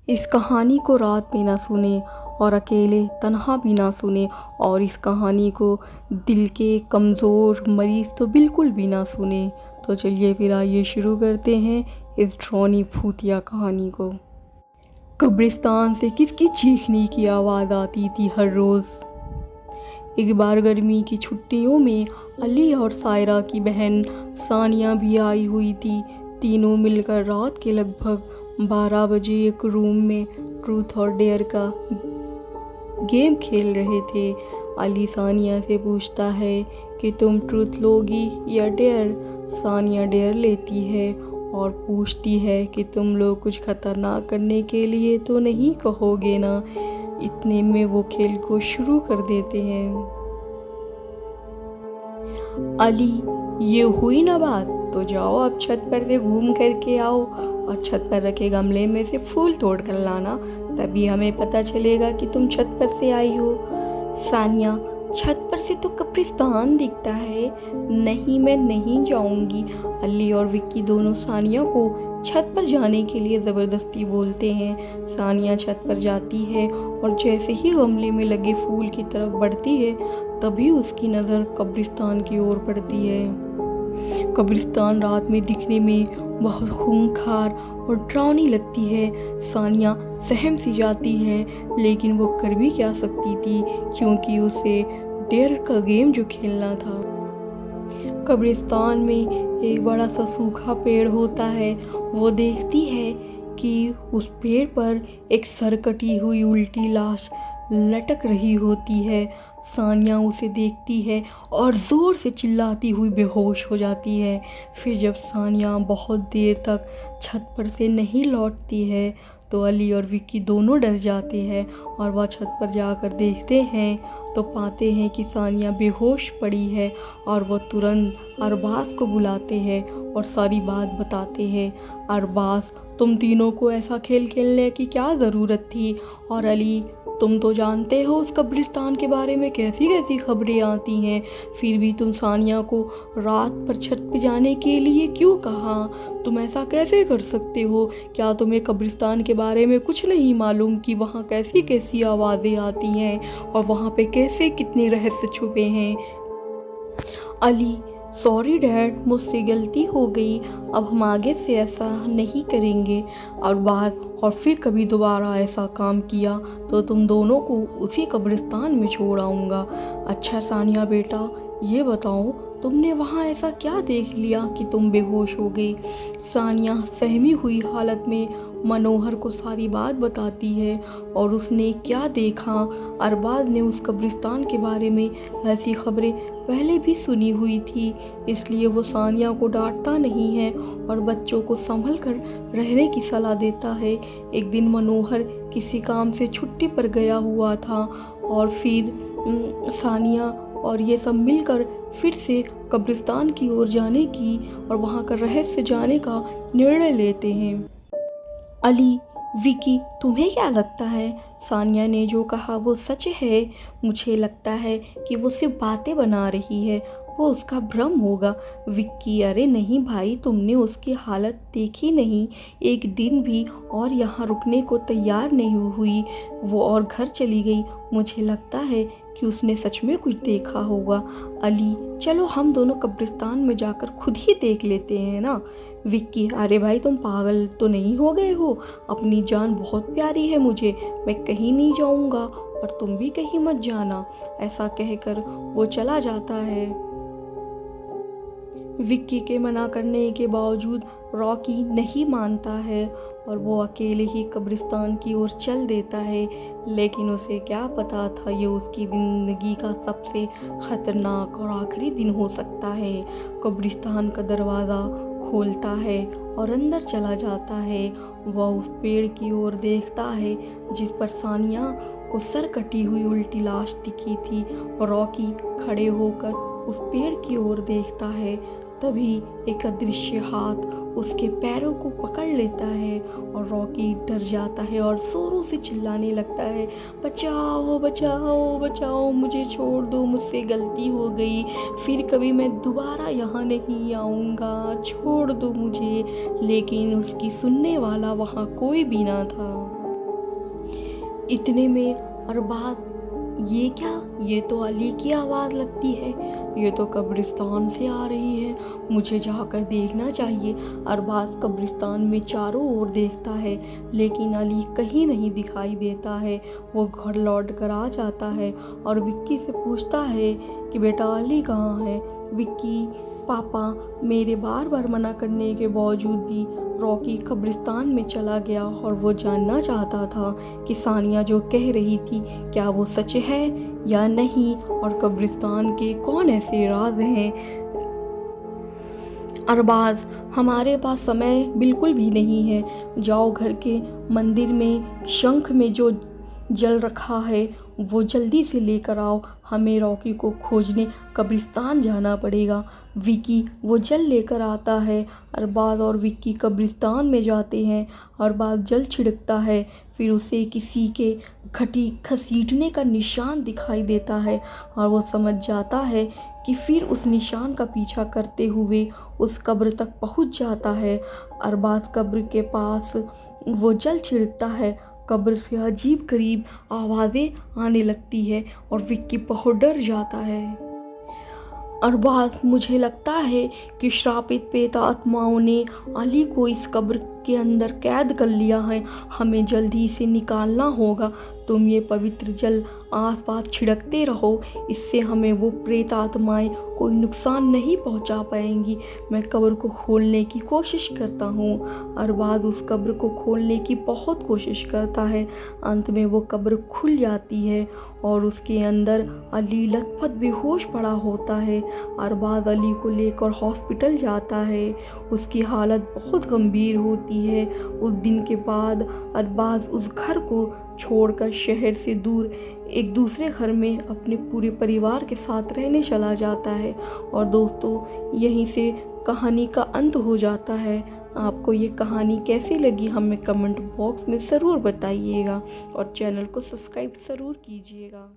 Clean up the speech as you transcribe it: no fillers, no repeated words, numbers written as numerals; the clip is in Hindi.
इस कहानी को रात में ना सुने और अकेले तन्हा भी ना सुने, और इस कहानी को दिल के कमज़ोर मरीज़ तो बिल्कुल भी ना सुने। तो चलिए फिर आइए शुरू करते हैं इस ड्रॉनी भूतिया कहानी को। कब्रिस्तान से किसकी चीखने की आवाज़ आती थी हर रोज़। एक बार गर्मी की छुट्टियों में अली और सायरा की बहन सानिया भी आई हुई थी। तीनों मिलकर रात के लगभग 12 बजे एक रूम में ट्रूथ और डेयर का गेम खेल रहे थे। अली सानिया से पूछता है कि तुम ट्रूथ लोगी या डेयर। सानिया डेयर लेती है और पूछती है कि तुम लोग कुछ खतरनाक करने के लिए तो नहीं कहोगे ना। इतने में वो खेल को शुरू कर देते हैं। अली, ये हुई ना बात, तो जाओ अब छत पर से घूम करके आओ और छत पर रखे गमले में से फूल तोड़ कर लाना, तभी हमें पता चलेगा कि तुम छत पर से आई हो। सानिया, छत पर से तो कब्रिस्तान दिखता है। नहीं, मैं नहीं जाऊंगी। अली और विक्की दोनों सानिया को छत पर जाने के लिए ज़बरदस्ती बोलते हैं। सानिया छत पर जाती है और जैसे ही गमले में लगे फूल की तरफ बढ़ती है, तभी उसकी नज़र कब्रिस्तान की ओर पड़ती है। कब्रिस्तान रात में दिखने में बहुत खूंखार और डरावनी लगती है। सानिया सहम सी जाती है, लेकिन वो कर भी क्या सकती थी, क्योंकि उसे डेयर का गेम जो खेलना था। कब्रिस्तान में एक बड़ा सा सूखा पेड़ होता है। वो देखती है कि उस पेड़ पर एक सर कटी हुई उल्टी लाश लटक रही होती है। सानिया उसे देखती है और ज़ोर से चिल्लाती हुई बेहोश हो जाती है। फिर जब सानिया बहुत देर तक छत पर से नहीं लौटती है, तो अली और विक्की दोनों डर जाते हैं और वह छत पर जाकर देखते हैं तो पाते हैं कि सानिया बेहोश पड़ी है। और वह तुरंत अरबाज को बुलाते हैं और सारी बात बताते हैं। अरबाज, तुम तीनों को ऐसा खेल खेलने की क्या ज़रूरत थी? और अली, तुम तो जानते हो उस कब्रिस्तान के बारे में कैसी कैसी खबरें आती हैं, फिर भी तुम सानिया को रात पर छत पर जाने के लिए क्यों कहा? तुम ऐसा कैसे कर सकते हो? क्या तुम्हें कब्रिस्तान के बारे में कुछ नहीं मालूम कि वहाँ कैसी कैसी आवाज़ें आती हैं और वहाँ पे कैसे कितने रहस्य छुपे हैं? अली, सॉरी डैड, मुझसे गलती हो गई। अब हम आगे से ऐसा नहीं करेंगे और फिर कभी दोबारा ऐसा काम किया तो तुम दोनों को उसी कब्रिस्तान में छोड़ आऊँगा। अच्छा सानिया बेटा, ये बताओ तुमने वहाँ ऐसा क्या देख लिया कि तुम बेहोश हो गई? सानिया सहमी हुई हालत में मनोहर को सारी बात बताती है और उसने क्या देखा। अरबाज ने उस कब्रिस्तान के बारे में ऐसी खबरें पहले भी सुनी हुई थी, इसलिए वो सानिया को डांटता नहीं है और बच्चों को संभल कर रहने की सलाह देता है। एक दिन मनोहर किसी काम से छुट्टी पर गया हुआ था और फिर सानिया और ये सब मिलकर फिर से कब्रिस्तान की ओर जाने की और वहाँ का रहस्य जाने का निर्णय लेते हैं। अली, विकी, तुम्हें क्या लगता है सानिया ने जो कहा वो सच है? मुझे लगता है कि वो सिर्फ बातें बना रही है, वो उसका भ्रम होगा। विक्की, अरे नहीं भाई, तुमने उसकी हालत देखी नहीं, एक दिन भी और यहाँ रुकने को तैयार नहीं हुई वो और घर चली गई। मुझे लगता है कि उसने सच में कुछ देखा होगा। अली, चलो हम दोनों कब्रिस्तान में जाकर खुद ही देख लेते हैं ना। विक्की, अरे भाई तुम पागल तो नहीं हो गए हो? अपनी जान बहुत प्यारी है मुझे, मैं कहीं नहीं जाऊंगा और तुम भी कहीं मत जाना। ऐसा कहकर वो चला जाता है। विक्की के मना करने के बावजूद रॉकी नहीं मानता है और वो अकेले ही कब्रिस्तान की ओर चल देता है, लेकिन उसे क्या पता था ये उसकी ज़िंदगी का सबसे ख़तरनाक और आखिरी दिन हो सकता है। कब्रिस्तान का दरवाज़ा खोलता है और अंदर चला जाता है। वह उस पेड़ की ओर देखता है जिस पर सानिया को सर कटी हुई उल्टी लाश दिखी थी और रॉकी खड़े होकर उस पेड़ की ओर देखता है। तभी एक अदृश्य हाथ उसके पैरों को पकड़ लेता है और रॉकी डर जाता है और ज़ोरों से चिल्लाने लगता है, बचाओ बचाओ बचाओ, मुझे छोड़ दो, मुझसे गलती हो गई, फिर कभी मैं दोबारा यहाँ नहीं आऊँगा, छोड़ दो मुझे। लेकिन उसकी सुनने वाला वहाँ कोई भी ना था। इतने में अरबाज, ये क्या, ये तो अली की आवाज़ लगती है, ये तो कब्रिस्तान से आ रही है, मुझे जाकर देखना चाहिए। अरबाज कब्रिस्तान में चारों ओर देखता है लेकिन अली कहीं नहीं दिखाई देता है। वो घर लौट कर आ जाता है और विक्की से पूछता है कि बेटा अली कहाँ है। विक्की, पापा, मेरे बार बार मना करने के बावजूद भी रॉकी कब्रिस्तान में चला गया और वो जानना चाहता था कि सानिया जो कह रही थी क्या वो सच है या नहीं, और कब्रिस्तान के कौन ऐसे राज हैं। अरबाज, हमारे पास समय बिल्कुल भी नहीं है, जाओ घर के मंदिर में शंख में जो जल रखा है वो जल्दी से लेकर आओ, हमें रॉकी को खोजने कब्रिस्तान जाना पड़ेगा। विकी वो जल लेकर आता है। अरबाज और विक्की कब्रिस्तान में जाते हैं। अरबाज जल छिड़कता है, फिर उसे किसी के घसीटने का निशान दिखाई देता है और वो समझ जाता है कि फिर उस निशान का पीछा करते हुए उस कब्र तक पहुंच जाता है। अरबाज कब्र के पास वो जल छिड़कता है, कब्र से अजीब गरीब आवाज़ें आने लगती है और विक्की बहुत डर जाता है। अरबाज, मुझे लगता है कि श्रापित प्रेतात्माओं ने अली को इस कब्र के अंदर कैद कर लिया है, हमें जल्दी से निकालना होगा। तुम ये पवित्र जल आसपास छिड़कते रहो, इससे हमें वो प्रेत आत्माएं कोई नुकसान नहीं पहुंचा पाएंगी। मैं कब्र को खोलने की कोशिश करता हूँ। अरबाज उस कब्र को खोलने की बहुत कोशिश करता है। अंत में वो कब्र खुल जाती है और उसके अंदर अली लथपथ बेहोश पड़ा होता है। अरबाज अली को लेकर हॉस्पिटल जाता है, उसकी हालत बहुत गंभीर होती है। उस दिन के बाद अरबाज उस घर को छोड़कर शहर से दूर एक दूसरे घर में अपने पूरे परिवार के साथ रहने चला जाता है। और दोस्तों, यहीं से कहानी का अंत हो जाता है। आपको ये कहानी कैसी लगी हमें कमेंट बॉक्स में ज़रूर बताइएगा और चैनल को सब्सक्राइब ज़रूर कीजिएगा।